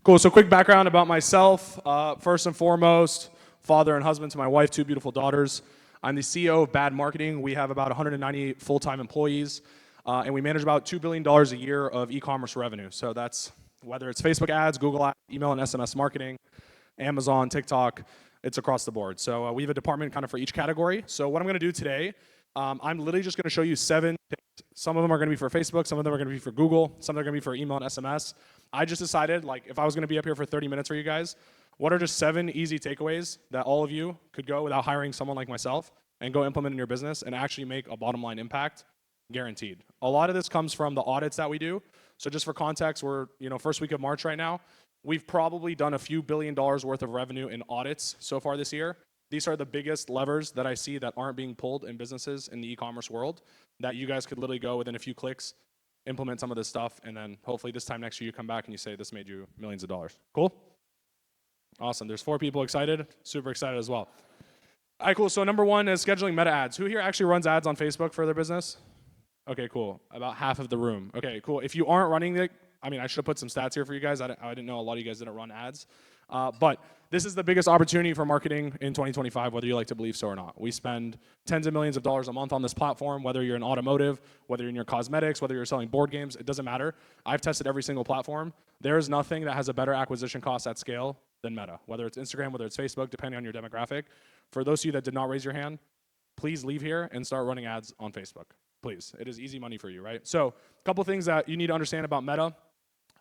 Cool, so quick background about myself. First and foremost, father and husband to my wife, two beautiful daughters. I'm the CEO of Bad Marketing. We have about 190 full-time employees, and we manage about $2 billion a year of e-commerce revenue. So that's whether it's Facebook ads, Google ads, email and SMS marketing, Amazon, TikTok, it's across the board. So we have a department kind of for each category. So what I'm gonna do today, I'm literally just gonna show you 7 tips. Some of them are gonna be for Facebook, some of them are gonna be for Google, some are gonna be for email and SMS. I just decided, like, if I was gonna be up here for 30 minutes for you guys, what are just 7 easy takeaways that all of you could go without hiring someone like myself and go implement in your business and actually make a bottom line impact, guaranteed. A lot of this comes from the audits that we do. So just for context, we're, first week of March right now. We've probably done a few $1 billion worth of revenue in audits so far this year. These are the biggest levers that I see that aren't being pulled in businesses in the e-commerce world that you guys could literally go within a few clicks, implement some of this stuff, and then hopefully this time next year you come back and you say this made you millions of dollars. Cool? Awesome. There's 4 people excited. Super excited as well. All right, cool. So number 1 is scheduling meta ads. Who here actually runs ads on Facebook for their business? Okay, cool. About half of the room. Okay, cool. If you aren't running it, I should have put some stats here for you guys. I didn't know a lot of you guys didn't run ads. But this is the biggest opportunity for marketing in 2025, whether you like to believe so or not. We spend tens of millions of dollars a month on this platform, whether you're in automotive, whether you're in your cosmetics, whether you're selling board games, it doesn't matter. I've tested every single platform. There is nothing that has a better acquisition cost at scale than Meta, whether it's Instagram, whether it's Facebook, depending on your demographic. For those of you that did not raise your hand, please leave here and start running ads on Facebook. Please. It is easy money for you, right? So a couple things that you need to understand about Meta.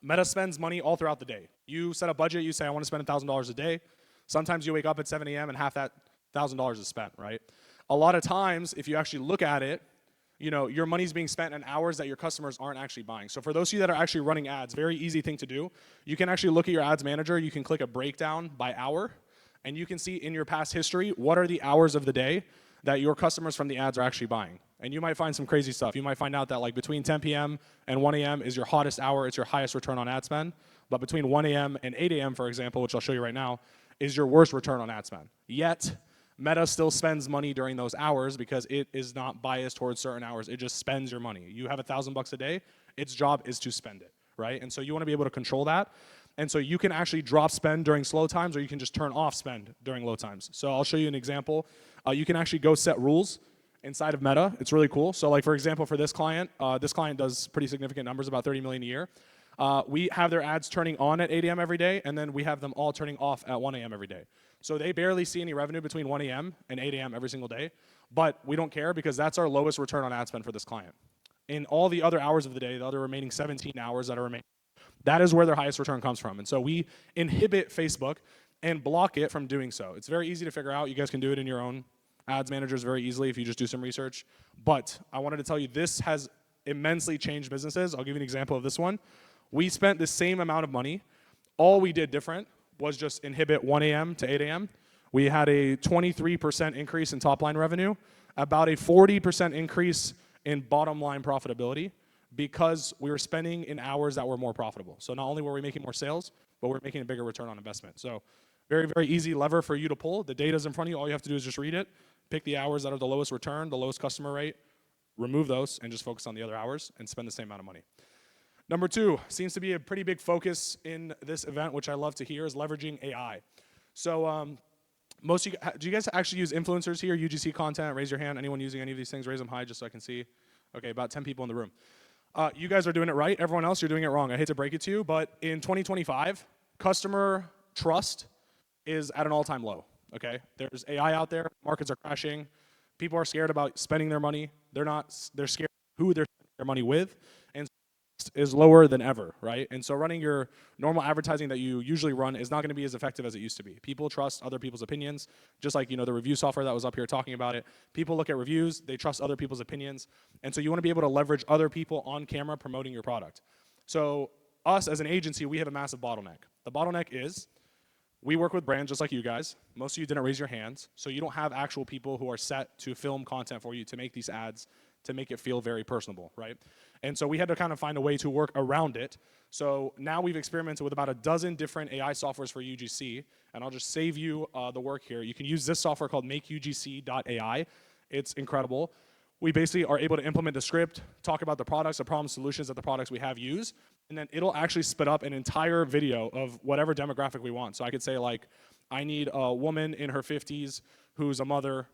Meta spends money all throughout the day. You set a budget, you say, I want to spend $1,000 a day. Sometimes you wake up at 7 a.m. and half that $1,000 is spent, right? A lot of times, if you actually look at it, your money's being spent in hours that your customers aren't actually buying. So for those of you that are actually running ads, very easy thing to do. You can actually look at your ads manager, you can click a breakdown by hour, and you can see in your past history, what are the hours of the day that your customers from the ads are actually buying. And you might find some crazy stuff. You might find out that like between 10 p.m. and 1 a.m. is your hottest hour, it's your highest return on ad spend. But between 1 a.m. and 8 a.m., for example, which I'll show you right now, is your worst return on ad spend. Yet, Meta still spends money during those hours because it is not biased towards certain hours. It just spends your money. You have $1,000 a day, its job is to spend it, right? And so you wanna be able to control that. And so you can actually drop spend during slow times, or you can just turn off spend during low times. So I'll show you an example. You can actually go set rules inside of Meta. It's really cool. So like for example, for this client does pretty significant numbers, about 30 million a year. We have their ads turning on at 8 a.m. every day, and then we have them all turning off at 1 a.m. every day. So they barely see any revenue between 1 a.m. and 8 a.m. every single day, but we don't care because that's our lowest return on ad spend for this client. In all the other hours of the day, the other remaining 17 hours that are remaining, that is where their highest return comes from. And so we inhibit Facebook and block it from doing so. It's very easy to figure out. You guys can do it in your own ads managers very easily if you just do some research. But I wanted to tell you this has immensely changed businesses. I'll give you an example of this one. We spent the same amount of money. All we did different was just inhibit 1 a.m. to 8 a.m. We had a 23% increase in top line revenue, about a 40% increase in bottom line profitability, because we were spending in hours that were more profitable. So not only were we making more sales, but we're making a bigger return on investment. So very, very easy lever for you to pull. The data's in front of you. All you have to do is just read it, pick the hours that are the lowest return, the lowest customer rate, remove those, and just focus on the other hours and spend the same amount of money. Number 2, seems to be a pretty big focus in this event, which I love to hear, is leveraging AI. So most of you, do you guys actually use influencers here, UGC content? Raise your hand. Anyone using any of these things? Raise them high just so I can see. Okay, about 10 people in the room. You guys are doing it right. Everyone else, you're doing it wrong. I hate to break it to you, but in 2025, customer trust is at an all-time low, okay? There's AI out there. Markets are crashing. People are scared about spending their money. They're scared who they're spending their money with, and is lower than ever, right? And so running your normal advertising that you usually run is not gonna be as effective as it used to be. People trust other people's opinions, just like the review software that was up here talking about it. People look at reviews, they trust other people's opinions, and so you wanna be able to leverage other people on camera promoting your product. So us as an agency, we have a massive bottleneck. The bottleneck is, we work with brands just like you guys. Most of you didn't raise your hands, so you don't have actual people who are set to film content for you to make these ads, to make it feel very personable, right? And so we had to kind of find a way to work around it. So now we've experimented with about a dozen different AI softwares for UGC, and I'll just save you the work here. You can use this software called makeugc.ai. It's incredible. we basically are able to implement the script, talk about the products, the problem solutions that the products we have use, and then it'll actually spit up an entire video of whatever demographic we want. So I could say like, I need a woman in her 50s who's a mother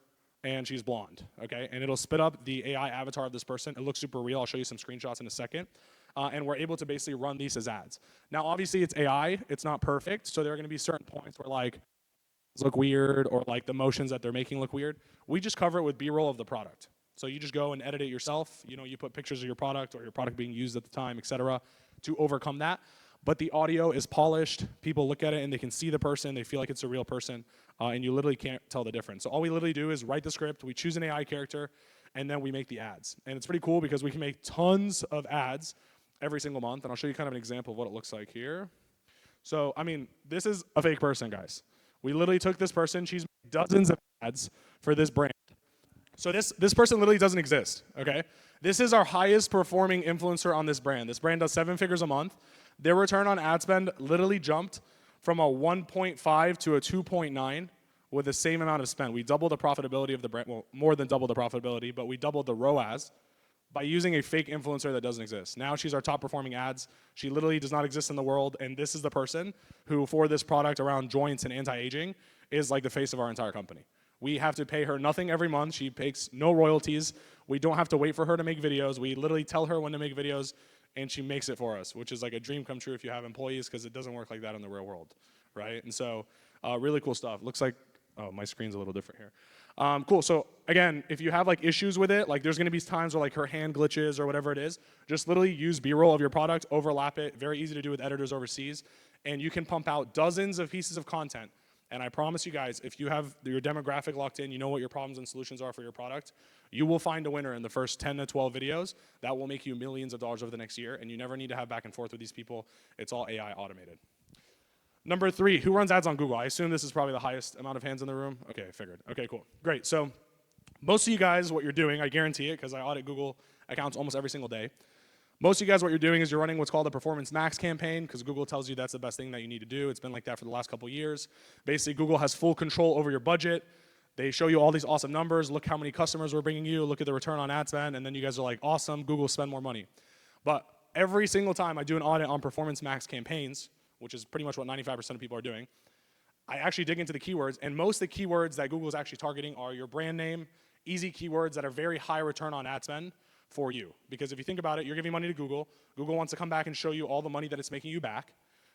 and she's blonde, okay? And it'll spit up the AI avatar of this person. It looks super real. I'll show you some screenshots in a second. And we're able to basically run these as ads. Now, obviously it's AI, it's not perfect, so there are gonna be certain points where like, look weird or like the motions that they're making look weird. We just cover it with B-roll of the product. So you just go and edit it yourself. You know, you put pictures of your product or your product being used at the time, et cetera, to overcome that. But the audio is polished. People look at it and they can see the person. They feel like it's a real person. And you literally can't tell the difference. So all we literally do is write the script. We choose an AI character and then we make the ads. And it's pretty cool because we can make tons of ads every single month. And I'll show you kind of an example of what it looks like here. So, I mean, this is a fake person, guys. We literally took this person. She's made dozens of ads for this brand. So this person literally doesn't exist, okay? This is our highest performing influencer on this brand. This brand does 7 figures a month. Their return on ad spend literally jumped from a 1.5 to a 2.9 with the same amount of spend. We doubled the profitability of the brand, well, more than double the profitability, but we doubled the ROAS by using a fake influencer that doesn't exist. Now she's our top performing ads. She literally does not exist in the world, and this is the person who, for this product around joints and anti-aging, is like the face of our entire company. We have to pay her nothing every month. She takes no royalties. We don't have to wait for her to make videos. We literally tell her when to make videos, and she makes it for us, which is like a dream come true if you have employees, because it doesn't work like that in the real world, right? And so really cool stuff. Looks like, oh, my screen's a little different here. Cool, so again, if you have like issues with it, like there's gonna be times where like her hand glitches or whatever it is, just literally use B-roll of your product, overlap it, very easy to do with editors overseas, and you can pump out dozens of pieces of content. And I promise you guys, if you have your demographic locked in, you know what your problems and solutions are for your product, you will find a winner in the first 10 to 12 videos. That will make you millions of dollars over the next year, and you never need to have back and forth with these people. It's all AI automated. Number 3, who runs ads on Google? I assume this is probably the highest amount of hands in the room. Okay, I figured. Okay, cool. Great. So most of you guys, what you're doing, I guarantee it, because I audit Google accounts almost every single day. Most of you guys, what you're doing is you're running what's called a Performance Max campaign, because Google tells you that's the best thing that you need to do. It's been like that for the last couple of years. Basically, Google has full control over your budget. They show you all these awesome numbers. Look how many customers we're bringing you. Look at the return on ad spend. And then you guys are like, awesome, Google, spend more money. But every single time I do an audit on Performance Max campaigns, which is pretty much what 95% of people are doing, I actually dig into the keywords. And most of the keywords that Google is actually targeting are your brand name, easy keywords that are very high return on ad spend for you. Because if you think about it, you're giving money to Google. Google wants to come back and show you all the money that it's making you back.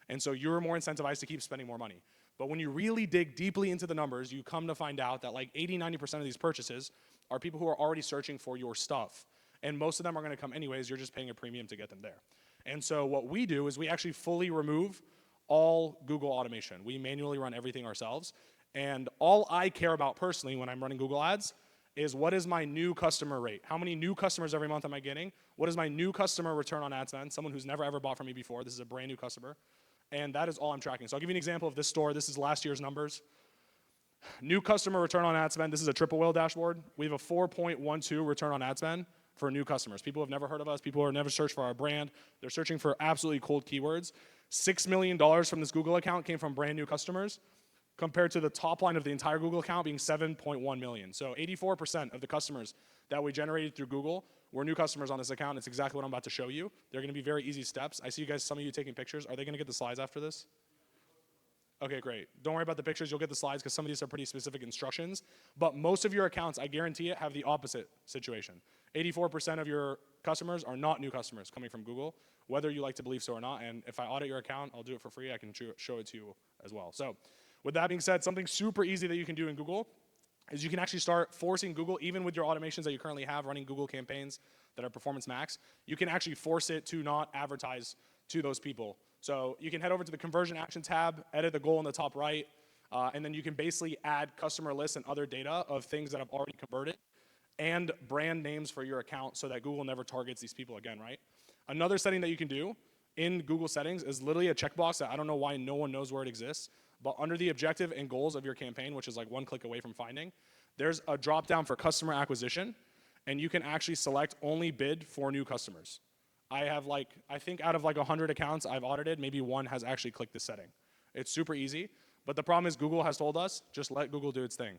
And so you're more incentivized to keep spending more money. But when you really dig deeply into the numbers, you come to find out that like 80–90% of these purchases are people who are already searching for your stuff. And most of them are gonna come anyways, you're just paying a premium to get them there. And so what we do is we actually fully remove all Google automation. We manually run everything ourselves. And all I care about personally when I'm running Google ads is what is my new customer rate? How many new customers every month am I getting? What is my new customer return on ad spend? Someone who's never ever bought from me before. This is a brand new customer. And that is all I'm tracking. So I'll give you an example of this store. This is last year's numbers. New customer return on ad spend. This is a triple whale dashboard. We have a 4.12 return on ad spend for new customers. People who have never heard of us, people who have never searched for our brand. They're searching for absolutely cold keywords. $6 million from this Google account came from brand new customers, compared to the top line of the entire Google account being 7.1 million. So 84% of the customers that we generated through Google were new customers on this account. It's exactly what I'm about to show you. They're gonna be very easy steps. I see you guys, some of you taking pictures. Are they gonna get the slides after this? Okay, great. Don't worry about the pictures, you'll get the slides because some of these are pretty specific instructions. But most of your accounts, I guarantee it, have the opposite situation. 84% of your customers are not new customers coming from Google, whether you like to believe so or not. And if I audit your account, I'll do it for free. I can show it to you as well. So with that being said, something super easy that you can do in Google is you can actually start forcing Google, even with your automations that you currently have running Google campaigns that are Performance Max, you can actually force it to not advertise to those people. So you can head over to the conversion action tab, edit the goal in the top right, and then you can basically add customer lists and other data of things that have already converted and brand names for your account so that Google never targets these people again, right? Another setting that you can do in Google settings is literally a checkbox that I don't know why no one knows where it exists, but under the objective and goals of your campaign, which is like one click away from finding, there's a drop down for customer acquisition, and you can actually select only bid for new customers. I have like, I think out of like 100 accounts I've audited, maybe one has actually clicked this setting. It's super easy, but the problem is Google has told us, just let Google do its thing.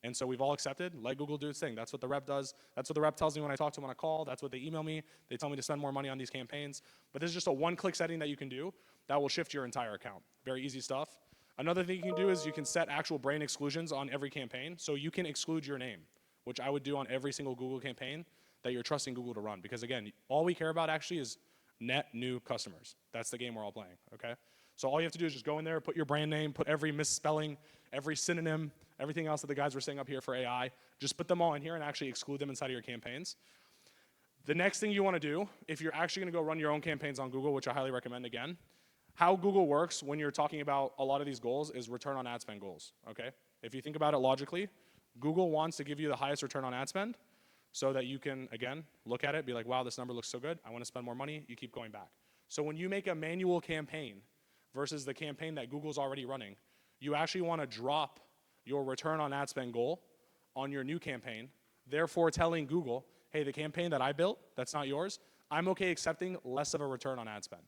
And so we've all accepted, let Google do its thing. That's what the rep does. That's what the rep tells me when I talk to them on a call. That's what they email me. They tell me to spend more money on these campaigns. But this is just a one-click setting that you can do that will shift your entire account. Very easy stuff. Another thing you can do is you can set actual brand exclusions on every campaign. So you can exclude your name, which I would do on every single Google campaign that you're trusting Google to run. Because again, all we care about actually is net new customers. That's the game we're all playing, okay? So all you have to do is just go in there, put your brand name, put every misspelling, every synonym, everything else that the guys were saying up here for AI, just put them all in here and actually exclude them inside of your campaigns. The next thing you want to do, if you're actually going to go run your own campaigns on Google, which I highly recommend again, how Google works when you're talking about a lot of these goals is return on ad spend goals, okay? If you think about it logically, Google wants to give you the highest return on ad spend so that you can, again, look at it, be like, wow, this number looks so good, I want to spend more money, you keep going back. So when you make a manual campaign versus the campaign that Google's already running, you actually want to drop your return on ad spend goal on your new campaign, therefore telling Google, hey, the campaign that I built, that's not yours, I'm okay accepting less of a return on ad spend.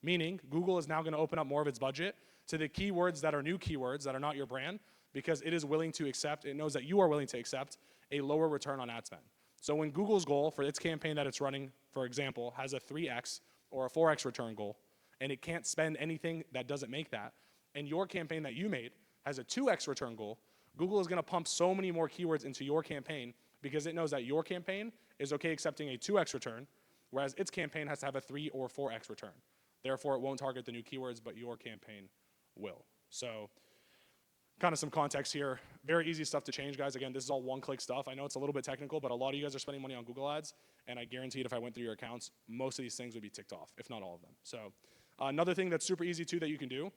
Meaning, Google is now going to open up more of its budget to the keywords that are new keywords that are not your brand because it is willing to accept, it knows that you are willing to accept a lower return on ad spend. So when Google's goal for its campaign that it's running, for example, has a 3x or a 4x return goal, and it can't spend anything that doesn't make that, and your campaign that you made has a 2x return goal, Google is going to pump so many more keywords into your campaign because it knows that your campaign is okay accepting a 2x return, whereas its campaign has to have a 3 or 4x return. Therefore, it won't target the new keywords, but your campaign will. So kind of some context here. Very easy stuff to change, guys. Again, this is all one-click stuff. I know it's a little bit technical, but a lot of you guys are spending money on Google Ads, and I guarantee if I went through your accounts, most of these things would be ticked off, if not all of them. So another thing that's super easy, too, that you can do,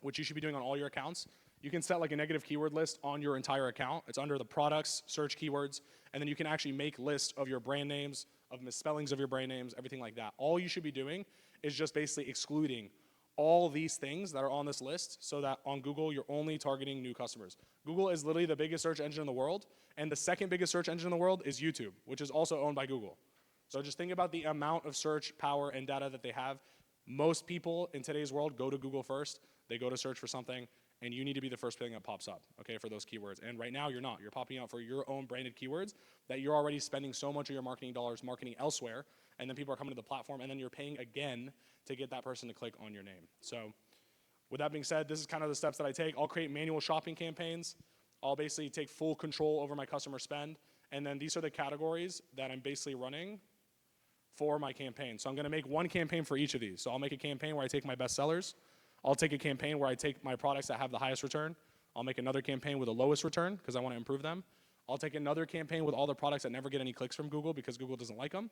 which you should be doing on all your accounts, you can set like a negative keyword list on your entire account. It's under the products, search keywords, and then you can actually make lists of your brand names, of misspellings of your brand names, everything like that. All you should be doing is just basically excluding all these things that are on this list so that on Google, you're only targeting new customers. Google is literally the biggest search engine in the world, and the second biggest search engine in the world is YouTube, which is also owned by Google. So just think about the amount of search power and data that they have. Most people in today's world go to Google first. They go to search for something, and you need to be the first thing that pops up, okay, for those keywords. And right now, you're not. You're popping out for your own branded keywords that you're already spending so much of your marketing dollars marketing elsewhere, and then people are coming to the platform, and then you're paying again to get that person to click on your name. So with that being said, this is kind of the steps that I take. I'll create manual shopping campaigns. I'll basically take full control over my customer spend, and then these are the categories that I'm basically running for my campaign. So I'm gonna make one campaign for each of these. So I'll make a campaign where I take my best sellers. I'll take a campaign where I take my products that have the highest return. I'll make another campaign with the lowest return because I want to improve them. I'll take another campaign with all the products that never get any clicks from Google because Google doesn't like them.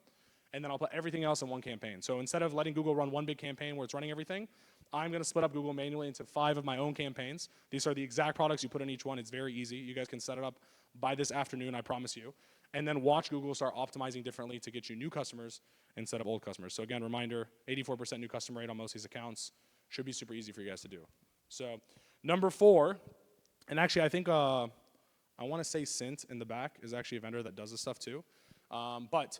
And then I'll put everything else in one campaign. So instead of letting Google run one big campaign where it's running everything, I'm going to split up Google manually into 5 of my own campaigns. These are the exact products you put in each one. It's very easy. You guys can set it up by this afternoon, I promise you. And then watch Google start optimizing differently to get you new customers instead of old customers. So again, reminder, 84% new customer rate on most of these accounts. Should be super easy for you guys to do. So number 4, and actually I think I want to say Cint in the back is actually a vendor that does this stuff too. But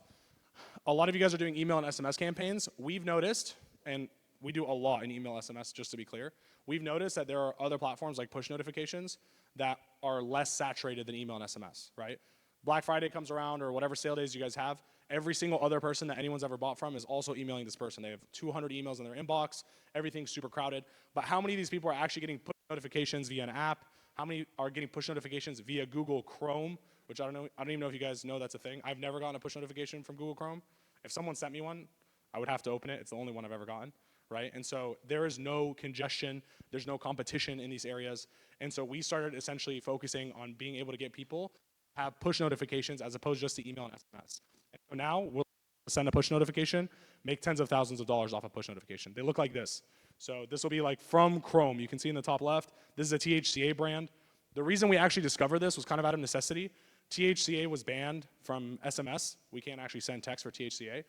a lot of you guys are doing email and SMS campaigns. We've noticed, and we do a lot in email SMS, just to be clear. We've noticed that there are other platforms like push notifications that are less saturated than email and SMS, right? Black Friday comes around or whatever sale days you guys have, every single other person that anyone's ever bought from is also emailing this person. They have 200 emails in their inbox, everything's super crowded. But how many of these people are actually getting push notifications via an app? How many are getting push notifications via Google Chrome, which I don't even know if you guys know that's a thing. I've never gotten a push notification from Google Chrome. If someone sent me one, I would have to open it. It's the only one I've ever gotten, right? And so there is no congestion, there's no competition in these areas. And so we started essentially focusing on being able to get people have push notifications as opposed just to email and SMS. And so now we'll send a push notification, make tens of thousands of dollars off a push notification. They look like this. So this will be like from Chrome. You can see in the top left, this is a THCA brand. The reason we actually discovered this was kind of out of necessity. THCA was banned from SMS. We can't actually send text for THCA.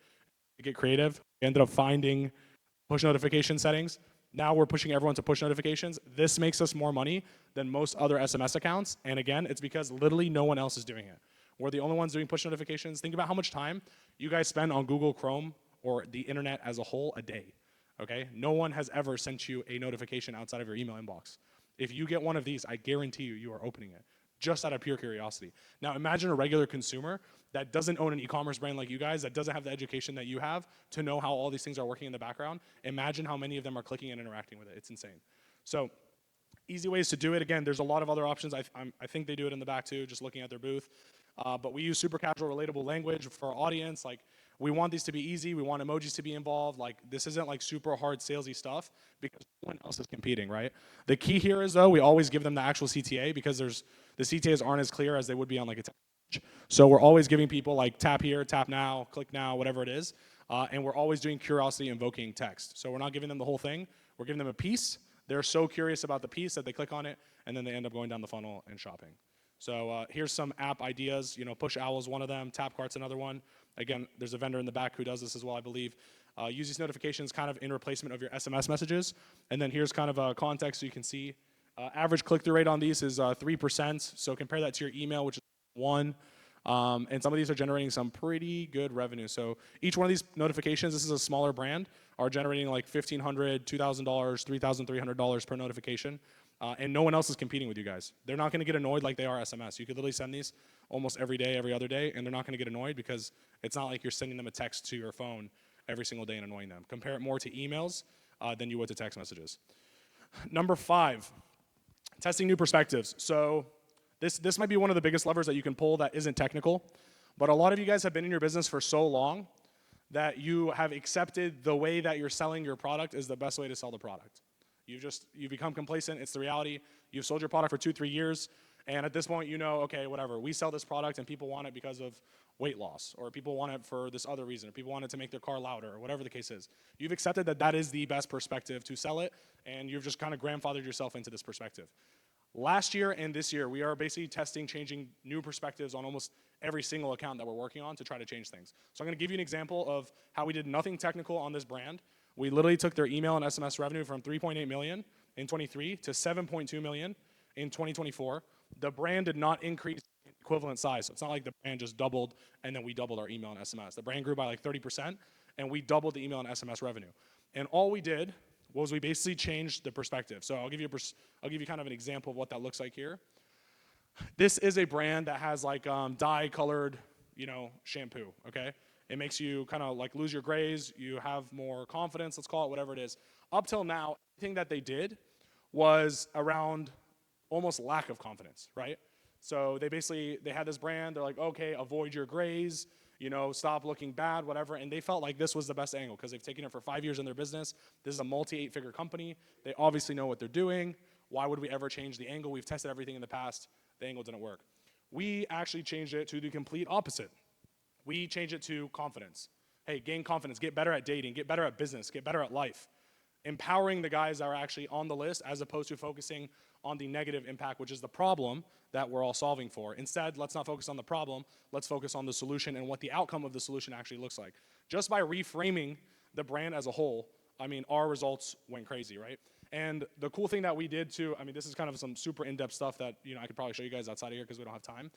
To get creative, we ended up finding push notification settings. Now we're pushing everyone to push notifications. This makes us more money than most other SMS accounts. And again, it's because literally no one else is doing it. We're the only ones doing push notifications. Think about how much time you guys spend on Google Chrome or the internet as a whole a day, okay? No one has ever sent you a notification outside of your email inbox. If you get one of these, I guarantee you, you are opening it. just out of pure curiosity. Now imagine a regular consumer that doesn't own an e-commerce brand like you guys, that doesn't have the education that you have to know how all these things are working in the background. Imagine how many of them are clicking and interacting with it. It's insane. So easy ways to do it. Again, there's a lot of other options. I think they do it in the back too, just looking at their booth. But we use super casual, relatable language for our audience. Like, we want these to be easy. We want emojis to be involved. Like, this isn't like super hard salesy stuff because no one else is competing, right? The key here is, though, we always give them the actual CTA because the CTAs aren't as clear as they would be on like a text message. So we're always giving people like tap here, tap now, click now, whatever it is. And we're always doing curiosity invoking text. So we're not giving them the whole thing. We're giving them a piece. They're so curious about the piece that they click on it, and then they end up going down the funnel and shopping. So here's some app ideas. Push Owl is one of them. TapCart's another one. Again, there's a vendor in the back who does this as well, I believe. Use these notifications kind of in replacement of your SMS messages. And then here's kind of a context so you can see. Average click-through rate on these is 3%. So compare that to your email, which is 1. And some of these are generating some pretty good revenue. So each one of these notifications, this is a smaller brand, are generating like $1,500, $2,000, $3,300 per notification. And no one else is competing with you guys. They're not going to get annoyed like they are SMS. You could literally send these almost every day, every other day, and they're not going to get annoyed because it's not like you're sending them a text to your phone every single day and annoying them. Compare it more to emails than you would to text messages. Number 5, testing new perspectives. So this might be one of the biggest levers that you can pull that isn't technical, but a lot of you guys have been in your business for so long that you have accepted the way that you're selling your product is the best way to sell the product. You've become complacent. It's the reality. You've sold your product for 2-3 years, and at this point, okay, whatever. We sell this product, and people want it because of weight loss, or people want it for this other reason, or people want it to make their car louder, or whatever the case is. You've accepted that that is the best perspective to sell it, and you've just kind of grandfathered yourself into this perspective. Last year and this year, we are basically testing, changing new perspectives on almost every single account that we're working on to try to change things. So I'm going to give you an example of how we did nothing technical on this brand. We literally took their email and SMS revenue from 3.8 million in 23 to 7.2 million in 2024. The brand did not increase equivalent size. So it's not like the brand just doubled and then we doubled our email and SMS. The brand grew by like 30% and we doubled the email and SMS revenue. And all we did was we basically changed the perspective. So I'll give you kind of an example of what that looks like here. This is a brand that has like dye-colored, shampoo, okay? It makes you kind of like lose your grays. You have more confidence, let's call it, whatever it is. Up till now, everything that they did was around almost lack of confidence, right? So they had this brand. They're like, okay, avoid your grays, stop looking bad, whatever. And they felt like this was the best angle because they've taken it for 5 years in their business. This is a multi-8-figure company. They obviously know what they're doing. Why would we ever change the angle? We've tested everything in the past. The angle didn't work. We actually changed it to the complete opposite. We change it to confidence. Hey, gain confidence, get better at dating, get better at business, get better at life. Empowering the guys that are actually on the list as opposed to focusing on the negative impact, which is the problem that we're all solving for. Instead, let's not focus on the problem, let's focus on the solution and what the outcome of the solution actually looks like. Just by reframing the brand as a whole, our results went crazy, right? And the cool thing that we did too, this is kind of some super in-depth stuff that I could probably show you guys outside of here because we don't have time.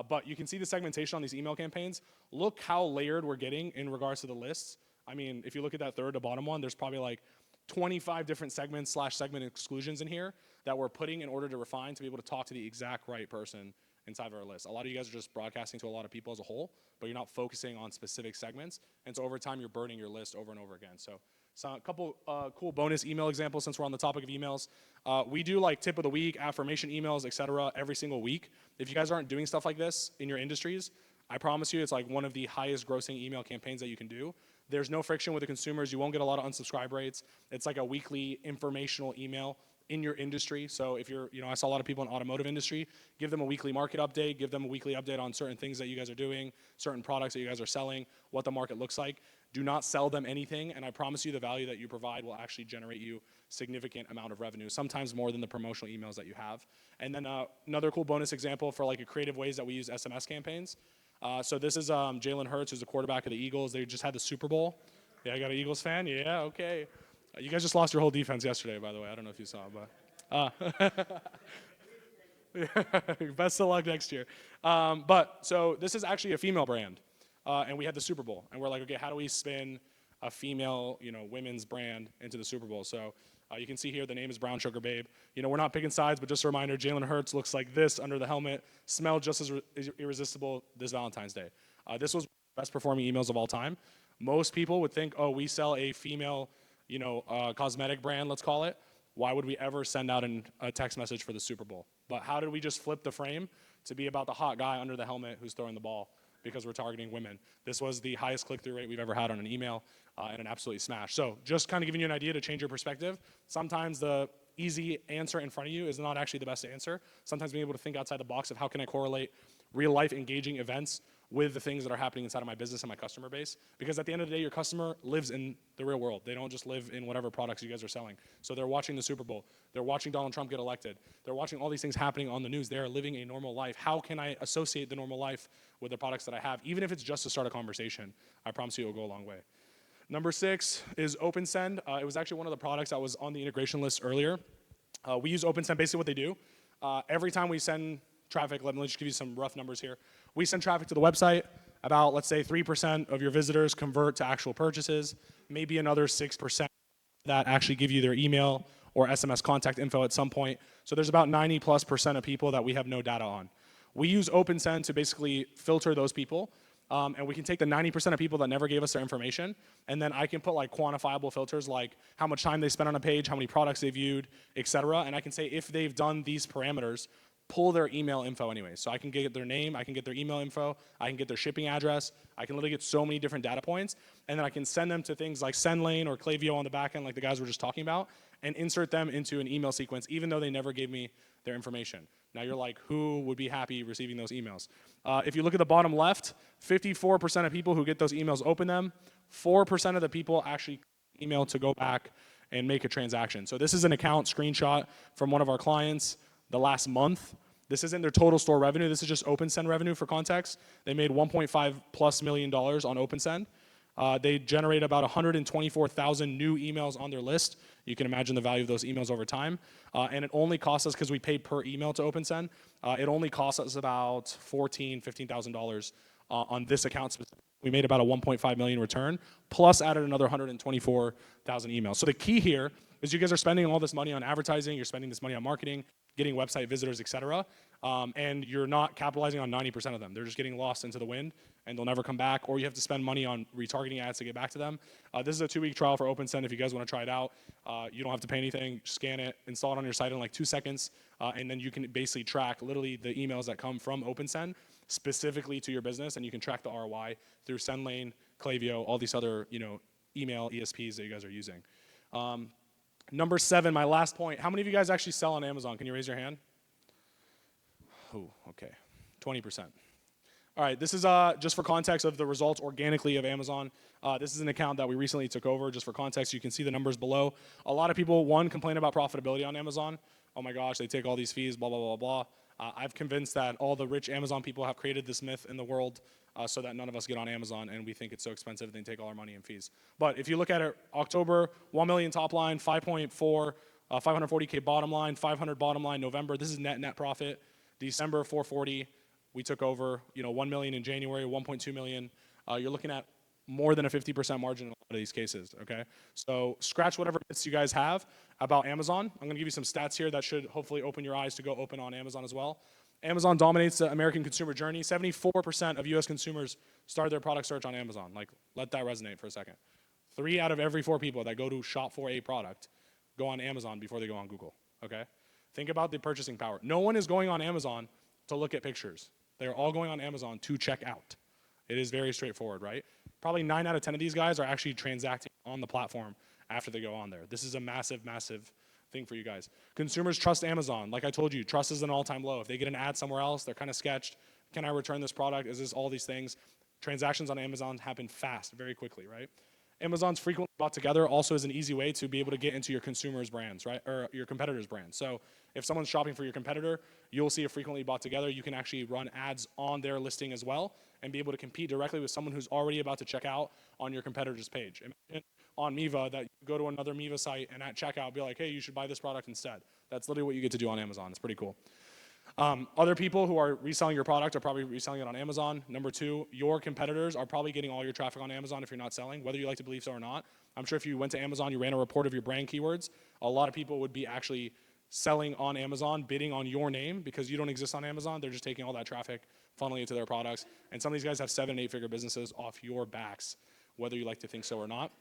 But you can see the segmentation on these email campaigns. Look how layered we're getting in regards to the lists. If you look at that third to bottom one, there's probably like 25 different segments / segment exclusions in here that we're putting in order to refine to be able to talk to the exact right person inside of our list. A lot of you guys are just broadcasting to a lot of people as a whole, but you're not focusing on specific segments. And so over time, you're burning your list over and over again. So a couple cool bonus email examples since we're on the topic of emails. We do like tip of the week, affirmation emails, etc. every single week. If you guys aren't doing stuff like this in your industries, I promise you it's like one of the highest grossing email campaigns that you can do. There's no friction with the consumers. You won't get a lot of unsubscribe rates. It's like a weekly informational email in your industry. So if you're, I saw a lot of people in automotive industry, give them a weekly market update, give them a weekly update on certain things that you guys are doing, certain products that you guys are selling, what the market looks like. Do not sell them anything, and I promise you the value that you provide will actually generate you significant amount of revenue, sometimes more than the promotional emails that you have. And then another cool bonus example for like a creative ways that we use SMS campaigns. So this is Jalen Hurts, who's the quarterback of the Eagles. They just had the Super Bowl. Yeah, I got an Eagles fan? Yeah, okay. You guys just lost your whole defense yesterday, by the way. I don't know if you saw, but best of luck next year. So this is actually a female brand, and we had the Super Bowl. And we're like, okay, how do we spin a female, women's brand into the Super Bowl. So you can see here the name is Brown Sugar Babe. We're not picking sides, but just a reminder, Jalen Hurts looks like this under the helmet, smelled just as irresistible this Valentine's Day. This was best performing emails of all time. Most people would think, oh, we sell a female, cosmetic brand, let's call it. Why would we ever send out a text message for the Super Bowl? But how did we just flip the frame to be about the hot guy under the helmet who's throwing the ball? Because we're targeting women. This was the highest click-through rate we've ever had on an email, and an absolutely smash. So just kind of giving you an idea to change your perspective. Sometimes the easy answer in front of you is not actually the best answer. Sometimes being able to think outside the box of how can I correlate real-life engaging events with the things that are happening inside of my business and my customer base. Because at the end of the day, your customer lives in the real world. They don't just live in whatever products you guys are selling. So they're watching the Super Bowl. They're watching Donald Trump get elected. They're watching all these things happening on the news. They're living a normal life. How can I associate the normal life with the products that I have? Even if it's just to start a conversation, I promise you it will go a long way. Number 6 is OpenSend. It was actually one of the products that was on the integration list earlier. We use OpenSend. Basically what they do, every time we send traffic, let me just give you some rough numbers here. We send traffic to the website. About, let's say, 3% of your visitors convert to actual purchases. Maybe another 6% that actually give you their email or SMS contact info at some point. So there's about 90+% of people that we have no data on. We use OpenSend to basically filter those people. And we can take the 90% of people that never gave us their information, and then I can put like quantifiable filters like how much time they spent on a page, how many products they viewed, etc. And I can say if they've done these parameters, pull their email info anyway. So I can get their name, I can get their email info, I can get their shipping address, I can literally get so many different data points, and then I can send them to things like SendLane or Klaviyo on the back end like the guys were just talking about, and insert them into an email sequence even though they never gave me their information. Now you're like, who would be happy receiving those emails? If you look at the bottom left, 54% of people who get those emails open them, 4% of the people actually email to go back and make a transaction. So this is an account screenshot from one of our clients the last month. This isn't their total store revenue. This is just OpenSend revenue for context. They made $1.5+ million on OpenSend. They generate about 124,000 new emails on their list. You can imagine the value of those emails over time. And it only costs us, because we pay per email to OpenSend, it only costs us about $14,000, $15,000 on this account specifically. We made about a 1.5 million return, plus added another 124,000 emails. So the key here is you guys are spending all this money on advertising, you're spending this money on marketing, getting website visitors, et cetera, and you're not capitalizing on 90% of them. They're just getting lost into the wind, and they'll never come back, or you have to spend money on retargeting ads to get back to them. This is a 2-week trial for OpenSend. If you guys want to try it out, you don't have to pay anything. Scan it, install it on your site in like 2 seconds, and then you can basically track literally the emails that come from OpenSend specifically to your business, and you can track the ROI through SendLane, Klaviyo, all these other email ESPs that you guys are using. Number 7, my last point. How many of you guys actually sell on Amazon? Can you raise your hand? Oh, okay, 20%. All right, this is just for context of the results organically of Amazon. This is an account that we recently took over. Just for context, you can see the numbers below. A lot of people, one, complain about profitability on Amazon. Oh my gosh, they take all these fees, blah, blah, blah, blah. I've convinced that all the rich Amazon people have created this myth in the world so that none of us get on Amazon and we think it's so expensive they take all our money in fees. But if you look at it, October, 1 million top line, 5.4, 540K bottom line, 500 bottom line. November, this is net profit. December, 440. We took over, 1 million in January, 1.2 million. You're looking at more than a 50% margin in a lot of these cases, okay? So scratch whatever myths you guys have about Amazon. I'm gonna give you some stats here that should hopefully open your eyes to go open on Amazon as well. Amazon dominates the American consumer journey. 74% of US consumers start their product search on Amazon. Like, let that resonate for a second. 3 out of every 4 people that go to shop for a product go on Amazon before they go on Google, okay? Think about the purchasing power. No one is going on Amazon to look at pictures. They're all going on Amazon to check out. It is very straightforward, right? Probably 9 out of 10 of these guys are actually transacting on the platform after they go on there. This is a massive, massive thing for you guys. Consumers trust Amazon. Like I told you, trust is an all-time low. If they get an ad somewhere else, they're kind of sketched. Can I return this product? Is this all these things? Transactions on Amazon happen fast, very quickly, right? Amazon's frequently bought together also is an easy way to be able to get into your consumers' brands, right? Or your competitors' brands. So if someone's shopping for your competitor, you'll see a frequently bought together. You can actually run ads on their listing as well and be able to compete directly with someone who's already about to check out on your competitor's page. Imagine on Miva that you go to another Miva site and at checkout be like, hey, you should buy this product instead. That's literally what you get to do on Amazon. It's pretty cool. Other people who are reselling your product are probably reselling it on Amazon. Number two, your competitors are probably getting all your traffic on Amazon if you're not selling, whether you like to believe so or not. I'm sure if you went to Amazon, you ran a report of your brand keywords, a lot of people would be actually selling on Amazon, bidding on your name because you don't exist on Amazon. They're just taking all that traffic, funneling it to their products. And some of these guys have 7 and 8 figure businesses off your backs, whether you like to think so or not.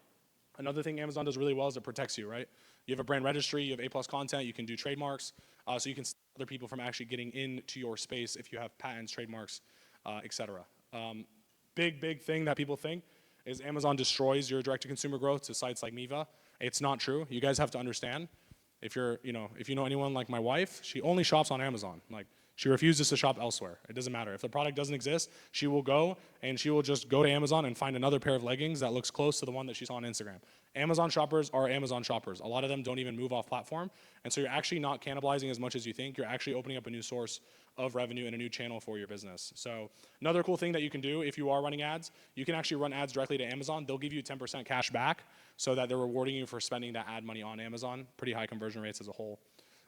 Another thing Amazon does really well is it protects you, right? You have a brand registry, you have A+ content, you can do trademarks, so you can stop other people from actually getting into your space if you have patents, trademarks, etc. Big thing that people think is Amazon destroys your direct-to-consumer growth to sites like Miva. It's not true. You guys have to understand. If you know anyone like my wife, she only shops on Amazon. Like, she refuses to shop elsewhere. It doesn't matter. If the product doesn't exist, she will go and she will just go to Amazon and find another pair of leggings that looks close to the one that she saw on Instagram. Amazon shoppers are Amazon shoppers. A lot of them don't even move off platform. And so you're actually not cannibalizing as much as you think. You're actually opening up a new source of revenue and a new channel for your business. So another cool thing that you can do if you are running ads, you can actually run ads directly to Amazon. They'll give you 10% cash back so that they're rewarding you for spending that ad money on Amazon. Pretty high conversion rates as a whole.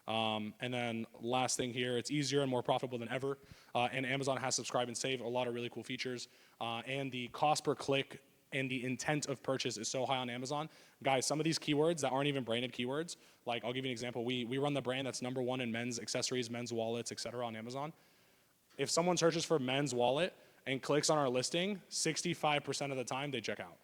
And then last thing here, it's easier and more profitable than ever. And Amazon has subscribe and save, a lot of really cool features. And the cost per click and the intent of purchase is so high on Amazon. Guys, some of these keywords that aren't even branded keywords, like I'll give you an example. We run the brand that's #1 in men's accessories, men's wallets, etc. on Amazon. If someone searches for men's wallet and clicks on our listing, 65% of the time they check out.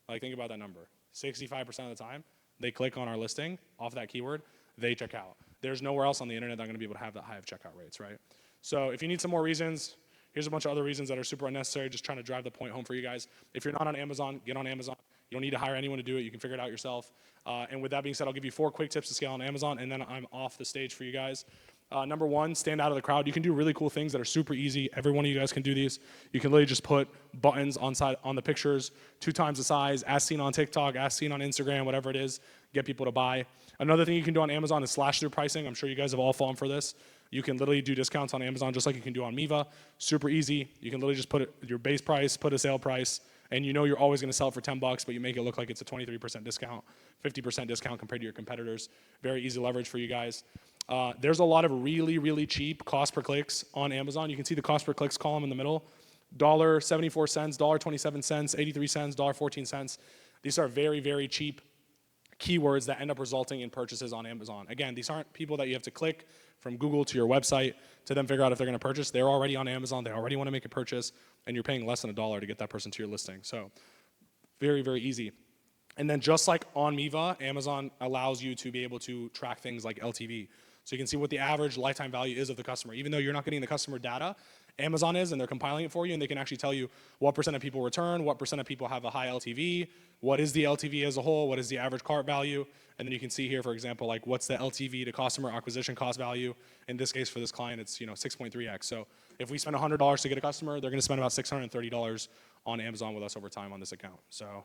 Like, think about that number. 65% of the time they click on our listing off that keyword, they check out. There's nowhere else on the internet that I'm going to be able to have that high of checkout rates, right? So if you need some more reasons, here's a bunch of other reasons that are super unnecessary, just trying to drive the point home for you guys. If you're not on Amazon, get on Amazon. You don't need to hire anyone to do it. You can figure it out yourself. And with that being said, I'll give you 4 quick tips to scale on Amazon, and then I'm off the stage for you guys. Number 1, stand out of the crowd. You can do really cool things that are super easy. Every one of you guys can do these. You can literally just put buttons on the pictures, 2 times the size, as seen on TikTok, as seen on Instagram, whatever it is, get people to buy. Another thing you can do on Amazon is slash through pricing. I'm sure you guys have all fallen for this. You can literally do discounts on Amazon just like you can do on Miva. Super easy. You can literally just put your base price, put a sale price, and you know you're always going to sell it for $10, but you make it look like it's a 23% discount, 50% discount compared to your competitors. Very easy leverage for you guys. There's a lot of really cheap cost per clicks on Amazon. You can see the cost per clicks column in the middle. $1.74, $1.27, 83 cents, $1.14. These are very cheap keywords that end up resulting in purchases on Amazon. Again, these aren't people that you have to click from Google to your website to then figure out if they're going to purchase. They're already on Amazon. They already want to make a purchase, and you're paying less than $1 to get that person to your listing. So very easy. And then just like on Miva, Amazon allows you to be able to track things like LTV. So you can see what the average lifetime value is of the customer. Even though you're not getting the customer data, Amazon is, and they're compiling it for you, and they can actually tell you what % of people return, what % of people have a high LTV, what is the LTV as a whole, what is the average cart value, and then you can see here, for example, like what's the LTV to customer acquisition cost value. In this case, for this client, it's 6.3x. So if we spend $100 to get a customer, they're going to spend about $630 on Amazon with us over time on this account. So